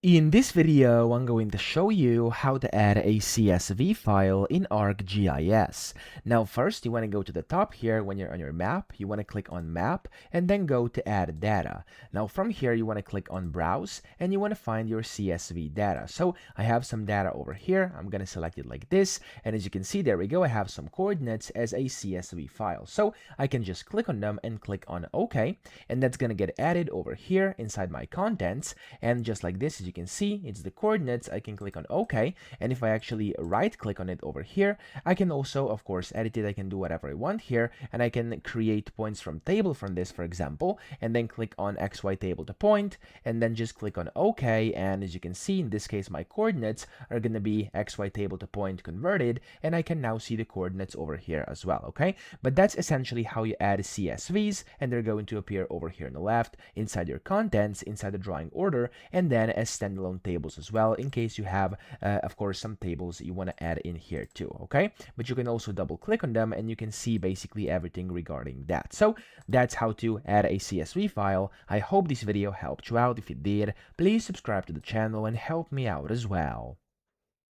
In this video, I'm going to show you how to add a CSV file in ArcGIS. Now first, you want to go to the top here. When you're on your map, you want to click on Map and then go to Add Data. Now from here, you want to click on Browse and you want to find your CSV data. So I have some data over here. I'm going to select it like this. And as you can see, there we go. I have some coordinates as a CSV file. So I can just click on them and click on OK. And that's going to get added over here inside my contents. And just like this, as you can see, it's the coordinates. I can click on OK, and if I actually right click on it over here, I can also of course edit it. I can do whatever I want here, and I can create points from table from this, for example, and then click on XY table to point, and then just click on OK. And as you can see, in this case, my coordinates are going to be XY table to point converted, and I can now see the coordinates over here as well. Okay, but that's essentially how you add CSVs, and they're going to appear over here on the left inside your contents, inside the drawing order, and then as standalone tables as well, in case you have of course some tables you want to add in here too. Okay, but you can also double click on them and you can see basically everything regarding that. So that's how to add a CSV file. I hope this video helped you out. If it did, please subscribe to the channel and help me out as well.